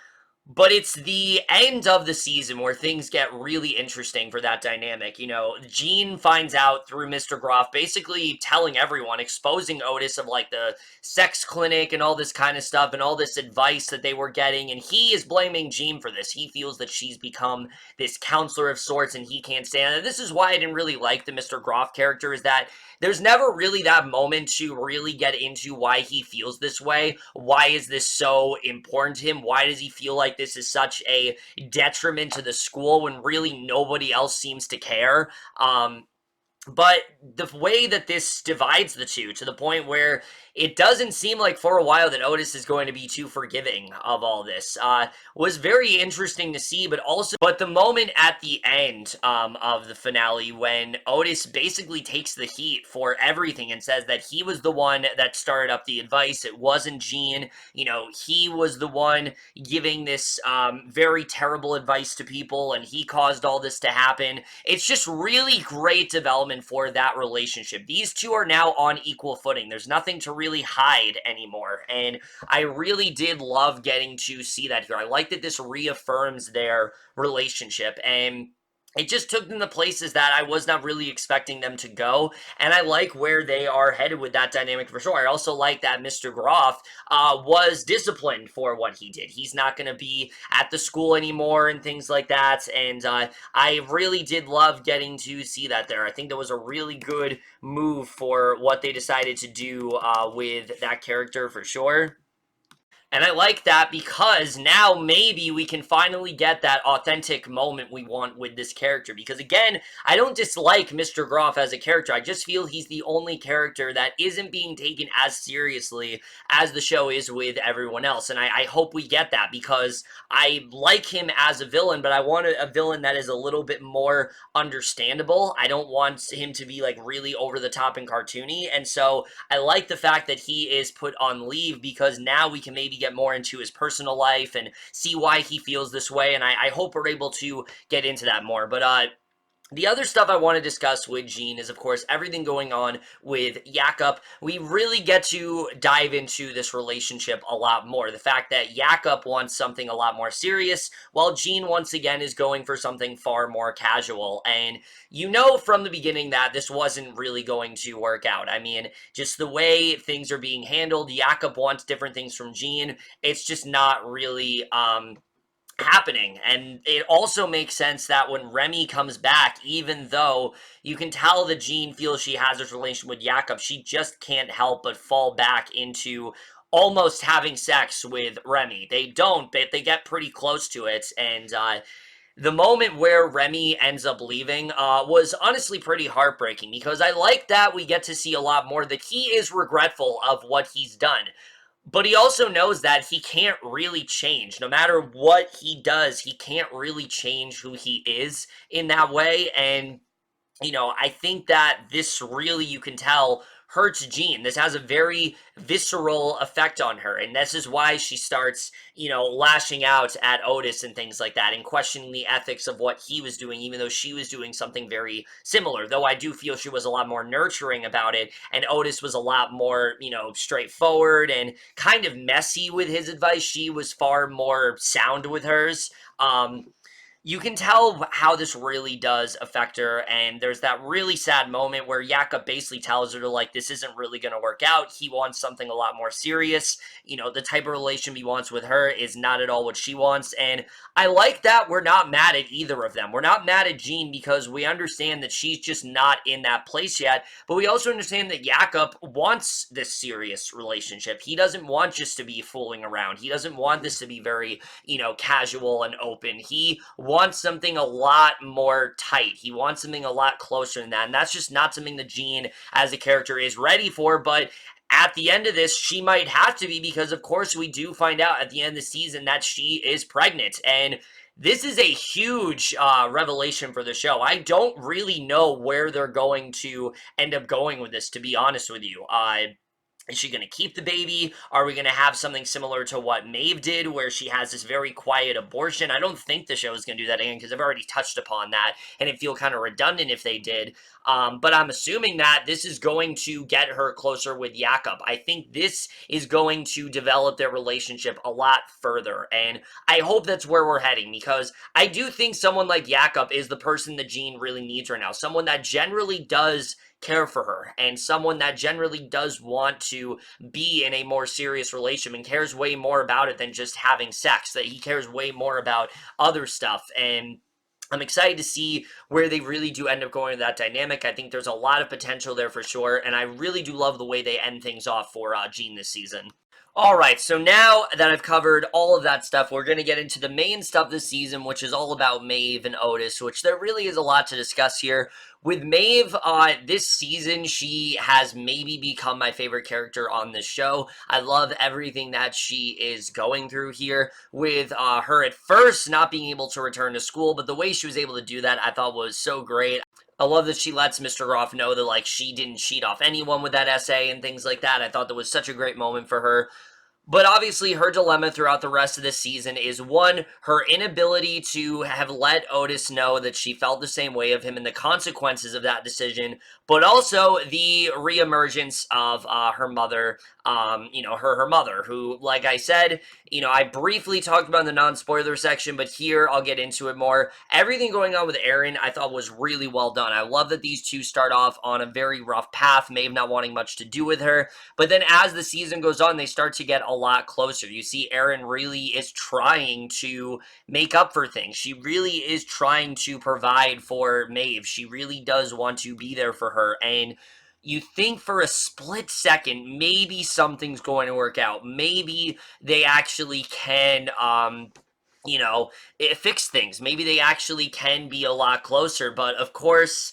But it's the end of the season where things get really interesting for that dynamic. Jean finds out through Mr. Groff basically telling everyone, exposing Otis of, like, the sex clinic and all this kind of stuff and all this advice that they were getting, and he is blaming Jean for this. He feels that she's become this counselor of sorts and he can't stand it. This is why I didn't really like the Mr. Groff character, is that there's never really that moment to really get into why he feels this way. Why is this so important to him? Why does he feel like this is such a detriment to the school when really nobody else seems to care? But the way that this divides the two, to the point where it doesn't seem like for a while that Otis is going to be too forgiving of all this, was very interesting to see. But the moment at the end of the finale, when Otis basically takes the heat for everything and says that he was the one that started up the advice, it wasn't Jean, he was the one giving this very terrible advice to people, and he caused all this to happen. It's just really great development for that relationship. These two are now on equal footing. There's nothing to really hide anymore, and I really did love getting to see that here. I like that this reaffirms their relationship, and it just took them to places that I was not really expecting them to go, and I like where they are headed with that dynamic for sure. I also like that Mr. Groff was disciplined for what he did. He's not going to be at the school anymore and things like that, and I really did love getting to see that there. I think that was a really good move for what they decided to do with that character for sure. And I like that because now maybe we can finally get that authentic moment we want with this character. Because again, I don't dislike Mr. Groff as a character. I just feel he's the only character that isn't being taken as seriously as the show is with everyone else. And I hope we get that because I like him as a villain, but I want a villain that is a little bit more understandable. I don't want him to be like really over the top and cartoony. And so I like the fact that he is put on leave because now we can maybe get more into his personal life and see why he feels this way. And I hope we're able to get into that more. But the other stuff I want to discuss with Jean is, of course, everything going on with Jakob. We really get to dive into this relationship a lot more. The fact that Jakob wants something a lot more serious, while Jean, once again, is going for something far more casual. And you know from the beginning that this wasn't really going to work out. I mean, just the way things are being handled, Jakob wants different things from Jean. It's just not really, happening. And it also makes sense that when Remy comes back, even though you can tell that Jean feels she has this relationship with Jakob, she just can't help but fall back into almost having sex with Remy. They don't, but they get pretty close to it. And the moment where Remy ends up leaving was honestly pretty heartbreaking because I like that we get to see a lot more that he is regretful of what he's done. But he also knows that he can't really change. No matter what he does, he can't really change who he is in that way. And I think that this really, you can tell, hurts Jean. This has a very visceral effect on her, and this is why she starts, lashing out at Otis and things like that, and questioning the ethics of what he was doing, even though she was doing something very similar. Though I do feel she was a lot more nurturing about it, and Otis was a lot more, straightforward and kind of messy with his advice. She was far more sound with hers. You can tell how this really does affect her, and there's that really sad moment where Jakob basically tells her to, like, this isn't really going to work out. He wants something a lot more serious. The type of relation he wants with her is not at all what she wants, and I like that we're not mad at either of them. We're not mad at Jean because we understand that she's just not in that place yet, but we also understand that Jakob wants this serious relationship. He doesn't want just to be fooling around. He doesn't want this to be very, casual and open. He wants something a lot more tight. He wants something a lot closer than that, and that's just not something that Jean, as a character, is ready for, but at the end of this, she might have to be because, of course, we do find out at the end of the season that she is pregnant, and this is a huge revelation for the show. I don't really know where they're going to end up going with this, to be honest with you. Is she going to keep the baby? Are we going to have something similar to what Maeve did, where she has this very quiet abortion? I don't think the show is going to do that again, because I've already touched upon that, and it'd feel kind of redundant if they did. But I'm assuming that this is going to get her closer with Jakob. I think this is going to develop their relationship a lot further, and I hope that's where we're heading, because I do think someone like Jakob is the person that Jean really needs right now. Someone that generally does care for her, and someone that generally does want to be in a more serious relationship and cares way more about it than just having sex, that he cares way more about other stuff. And I'm excited to see where they really do end up going with that dynamic. I think there's a lot of potential there for sure, and I really do love the way they end things off for Jean this season. Alright, so now that I've covered all of that stuff, we're going to get into the main stuff this season, which is all about Maeve and Otis, which there really is a lot to discuss here. With Maeve, this season, she has maybe become my favorite character on this show. I love everything that she is going through here, with her at first not being able to return to school, but the way she was able to do that I thought was so great. I love that she lets Mr. Groff know that, she didn't cheat off anyone with that essay and things like that. I thought that was such a great moment for her. But obviously, her dilemma throughout the rest of the season is one, her inability to have let Otis know that she felt the same way of him and the consequences of that decision, but also the reemergence of her mother, her mother, who, like I said, I briefly talked about in the non-spoiler section, but here I'll get into it more. Everything going on with Aaron, I thought was really well done. I love that these two start off on a very rough path, Maeve not wanting much to do with her, but then as the season goes on, they start to get a lot closer. You see Aaron really is trying to make up for things. She really is trying to provide for Maeve. She really does want to be there for her, and you think for a split second, maybe something's going to work out. Maybe they actually can, fix things. Maybe they actually can be a lot closer. But of course,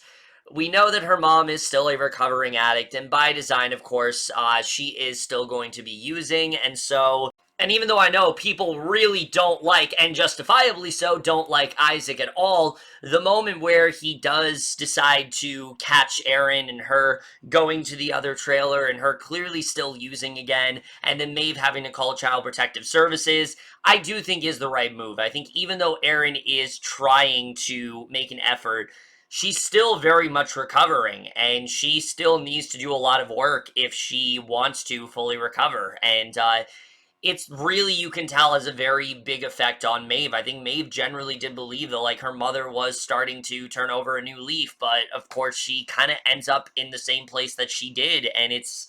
we know that her mom is still a recovering addict, and by design, of course, she is still going to be using, and so. And even though I know people really don't like, and justifiably so, don't like Isaac at all, the moment where he does decide to catch Aaron and her going to the other trailer and her clearly still using again, and then Maeve having to call Child Protective Services, I do think is the right move. I think even though Aaron is trying to make an effort, she's still very much recovering, and she still needs to do a lot of work if she wants to fully recover. And it's really, you can tell, has a very big effect on Maeve. I think Maeve generally did believe that, like, her mother was starting to turn over a new leaf, but of course she kind of ends up in the same place that she did, and it's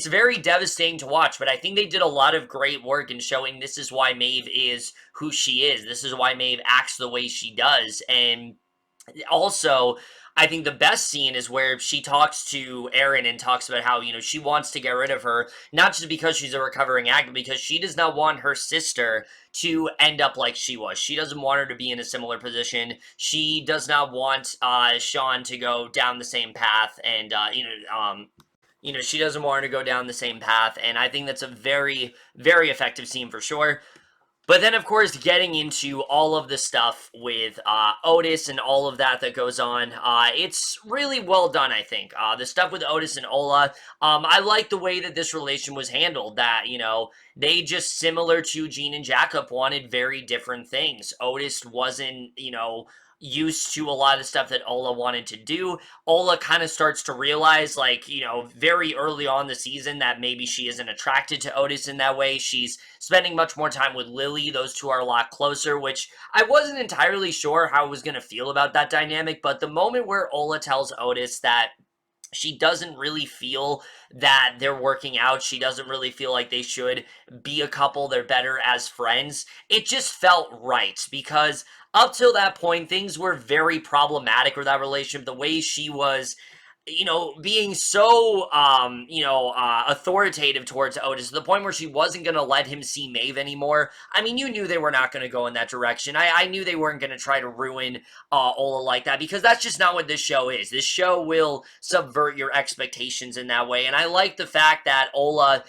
very devastating to watch. But I think they did a lot of great work in showing this is why Maeve is who she is. This is why Maeve acts the way she does, and also, I think the best scene is where she talks to Aaron and talks about how, she wants to get rid of her, not just because she's a recovering addict, but because she does not want her sister to end up like she was. She doesn't want her to be in a similar position. She does not want Sean to go down the same path, and, she doesn't want her to go down the same path, and I think that's a very, very effective scene for sure. But then, of course, getting into all of the stuff with Otis and all of that goes on, it's really well done, I think. The stuff with Otis and Ola, I like the way that this relation was handled, that, they just, similar to Gene and Jacob, wanted very different things. Otis wasn't, used to a lot of the stuff that Ola wanted to do. Ola kind of starts to realize, like, very early on the season that maybe she isn't attracted to Otis in that way. She's spending much more time with Lily. Those two are a lot closer, which I wasn't entirely sure how I was going to feel about that dynamic, but the moment where Ola tells Otis that she doesn't really feel that they're working out, she doesn't really feel like they should be a couple, they're better as friends, it just felt right, because up till that point, things were very problematic with that relationship. The way she was, being so, authoritative towards Otis, to the point where she wasn't going to let him see Maeve anymore. I mean, you knew they were not going to go in that direction. I knew they weren't going to try to ruin Ola like that, because that's just not what this show is. This show will subvert your expectations in that way, and I like the fact that Ola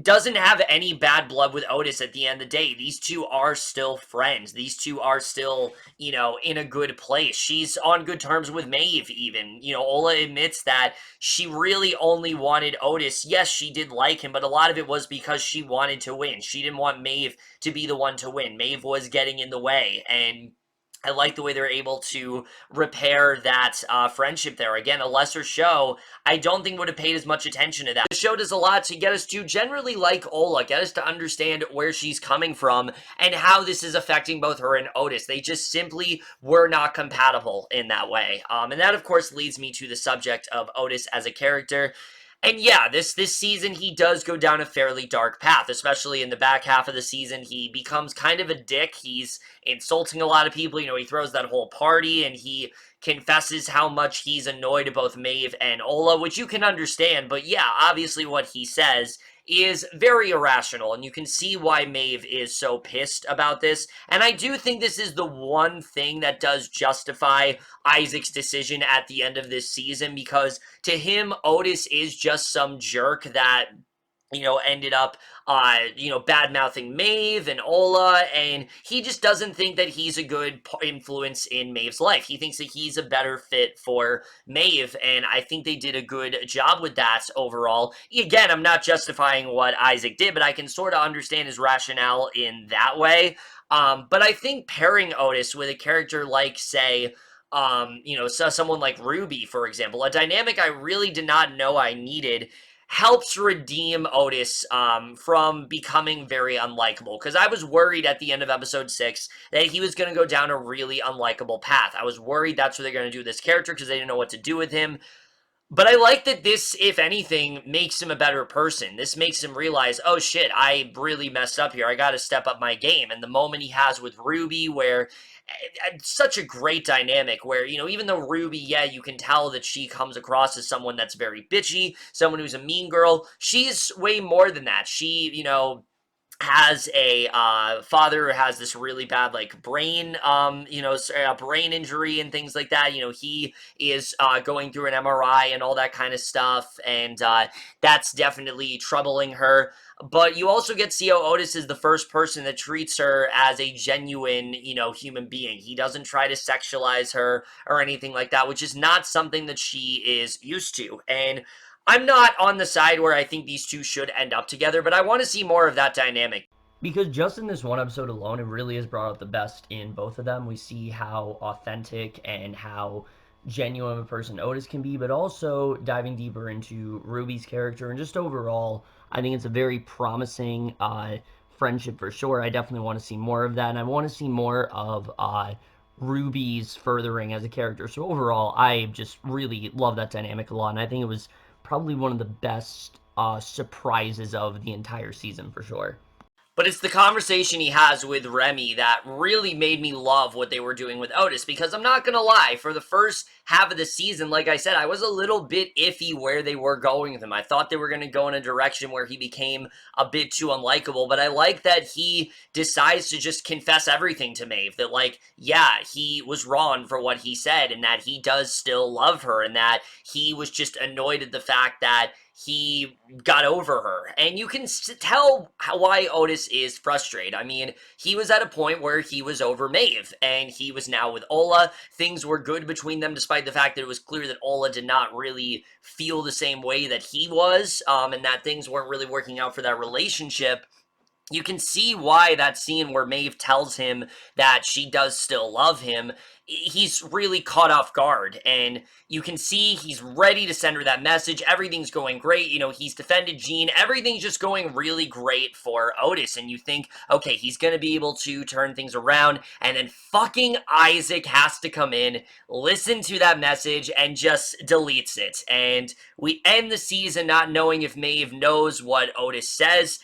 doesn't have any bad blood with Otis at the end of the day. These two are still friends. These two are still, in a good place. She's on good terms with Maeve, even. Ola admits that she really only wanted Otis. Yes, she did like him, but a lot of it was because she wanted to win. She didn't want Maeve to be the one to win. Maeve was getting in the way, and I like the way they're able to repair that friendship there. Again, a lesser show, I don't think would have paid as much attention to that. The show does a lot to get us to generally like Ola, get us to understand where she's coming from and how this is affecting both her and Otis. They just simply were not compatible in that way. And that, of course, leads me to the subject of Otis as a character. And yeah, this season he does go down a fairly dark path, especially in the back half of the season. He becomes kind of a dick. He's insulting a lot of people. He throws that whole party, and he confesses how much he's annoyed at both Maeve and Ola, which you can understand. But yeah, obviously what he says is very irrational, and you can see why Maeve is so pissed about this. And I do think this is the one thing that does justify Isaac's decision at the end of this season, because to him, Otis is just some jerk that ended up, bad-mouthing Maeve and Ola, and he just doesn't think that he's a good influence in Maeve's life. He thinks that he's a better fit for Maeve, and I think they did a good job with that overall. Again, I'm not justifying what Isaac did, but I can sort of understand his rationale in that way. But I think pairing Otis with a character like, say, so someone like Ruby, for example, a dynamic I really did not know I needed, helps redeem Otis from becoming very unlikable. Because I was worried at the end of episode 6 that he was going to go down a really unlikable path. I was worried that's what they're going to do with this character because they didn't know what to do with him. But I like that this, if anything, makes him a better person. This makes him realize, oh shit, I really messed up here. I got to step up my game. And the moment he has with Ruby, where such a great dynamic where, even though Ruby, yeah, you can tell that she comes across as someone that's very bitchy, someone who's a mean girl, she's way more than that. She, has a father who has this really bad like brain brain injury and things like that. He is going through an MRI and all that kind of stuff, and that's definitely troubling her. But you also get to see how Otis is the first person that treats her as a genuine, human being. He doesn't try to sexualize her or anything like that, which is not something that she is used to. And I'm not on the side where I think these two should end up together, but I want to see more of that dynamic. Because just in this one episode alone, it really has brought out the best in both of them. We see how authentic and how genuine a person Otis can be, but also diving deeper into Ruby's character and just overall, I think it's a very promising friendship for sure. I definitely want to see more of that, and I want to see more of Ruby's furthering as a character. So overall, I just really love that dynamic a lot, and I think it was probably one of the best surprises of the entire season for sure. But it's the conversation he has with Remy that really made me love what they were doing with Otis, because I'm not gonna lie, for the first half of the season, like I said, I was a little bit iffy where they were going with him. I thought they were gonna go in a direction where he became a bit too unlikable, but I like that he decides to just confess everything to Maeve, that like, yeah, he was wrong for what he said, and that he does still love her, and that he was just annoyed at the fact that he got over her. And you can tell why Otis is frustrated. I mean, he was at a point where he was over Maeve, and he was now with Ola. Things were good between them, despite the fact that it was clear that Ola did not really feel the same way that he was, and that things weren't really working out for that relationship. You can see why that scene where Maeve tells him that she does still love him, he's really caught off guard, and you can see he's ready to send her that message. Everything's going great. He's defended Jean. Everything's just going really great for Otis, and you think, okay, he's going to be able to turn things around, and then fucking Isaac has to come in, listen to that message, and just deletes it. And we end the season not knowing if Maeve knows what Otis says.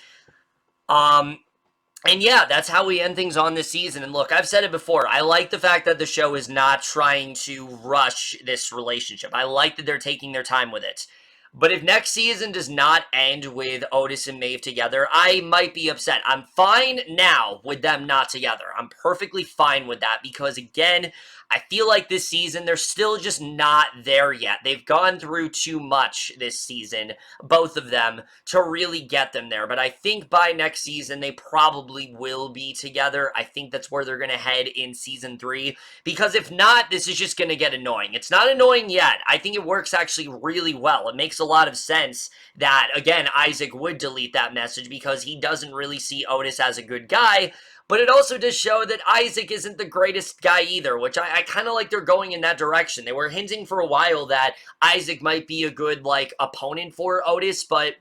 And yeah, that's how we end things on this season. And look, I've said it before. I like the fact that the show is not trying to rush this relationship. I like that they're taking their time with it. But if next season does not end with Otis and Maeve together, I might be upset. I'm fine now with them not together. I'm perfectly fine with that because, again, I feel like this season, they're still just not there yet. They've gone through too much this season, both of them, to really get them there. But I think by next season, they probably will be together. I think that's where they're going to head in season 3. Because if not, this is just going to get annoying. It's not annoying yet. I think it works actually really well. It makes a lot of sense that, again, Isaac would delete that message because he doesn't really see Otis as a good guy. But it also does show that Isaac isn't the greatest guy either, which I kind of like they're going in that direction. They were hinting for a while that Isaac might be a good, like, opponent for Otis, but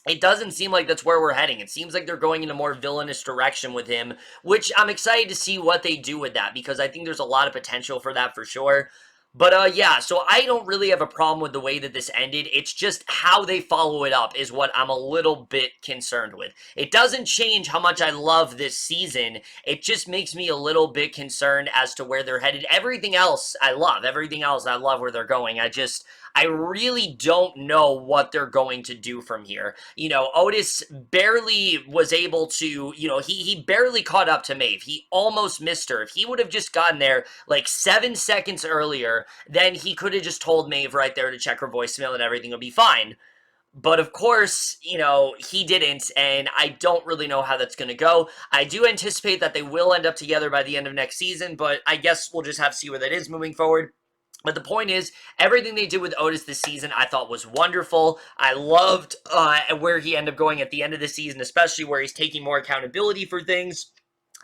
it doesn't seem like that's where we're heading. It seems like they're going in a more villainous direction with him, which I'm excited to see what they do with that, because I think there's a lot of potential for that for sure. But, yeah, so I don't really have a problem with the way that this ended. It's just how they follow it up is what I'm a little bit concerned with. It doesn't change how much I love this season. It just makes me a little bit concerned as to where they're headed. Everything else I love. Everything else I love where they're going. I really don't know what they're going to do from here. Otis barely was able to, he barely caught up to Maeve. He almost missed her. If he would have just gotten there like 7 seconds earlier, then he could have just told Maeve right there to check her voicemail and everything would be fine. But of course, you know, he didn't, and I don't really know how that's going to go. I do anticipate that they will end up together by the end of next season, but I guess we'll just have to see where that is moving forward. But the point is, everything they did with Otis this season I thought was wonderful. I loved where he ended up going at the end of the season, especially where he's taking more accountability for things.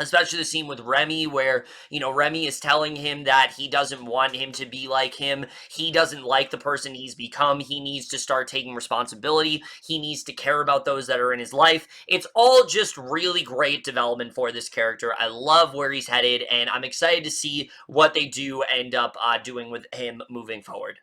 Especially the scene with Remy where, you know, Remy is telling him that he doesn't want him to be like him. He doesn't like the person he's become. He needs to start taking responsibility. He needs to care about those that are in his life. It's all just really great development for this character. I love where he's headed, and I'm excited to see what they do end up doing with him moving forward.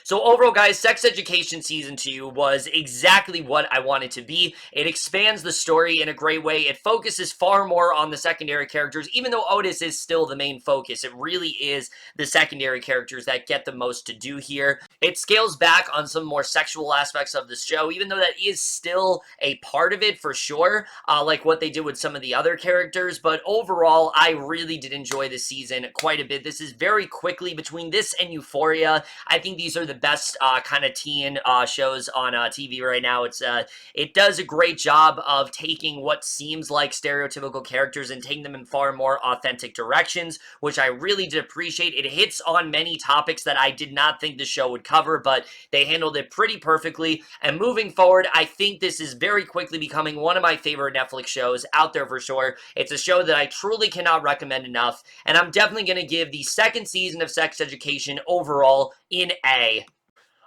So overall, guys, Sex Education Season 2 was exactly what I wanted to be. It expands the story in a great way. It focuses far more on the secondary characters, even though Otis is still the main focus. It really is the secondary characters that get the most to do here. It scales back on some more sexual aspects of the show, even though that is still a part of it for sure, like what they did with some of the other characters. But overall, I really did enjoy this season quite a bit. This is very quickly between this and Euphoria. I think these are the best kind of teen shows on TV right now. It does a great job of taking what seems like stereotypical characters and taking them in far more authentic directions, which I really did appreciate. It hits on many topics that I did not think the show would cover, but they handled it pretty perfectly. And moving forward, I think this is very quickly becoming one of my favorite Netflix shows out there for sure. It's a show that I truly cannot recommend enough, and I'm definitely going to give the second season of Sex Education overall in A.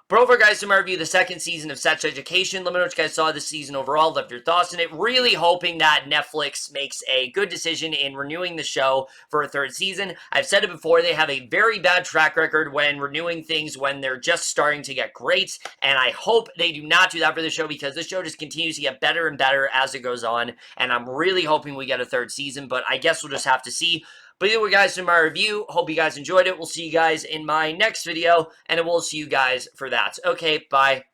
But over, guys, to my review the second season of Sex Education. Let me know what you guys saw this season overall. Left your thoughts on it. Really hoping that Netflix makes a good decision in renewing the show for a third season. I've said it before, they have a very bad track record when renewing things when they're just starting to get great. And I hope they do not do that for the show, because the show just continues to get better and better as it goes on. And I'm really hoping we get a third season, but I guess we'll just have to see. But either way, guys, in my review, hope you guys enjoyed it. We'll see you guys in my next video, and we'll see you guys for that. Okay, bye.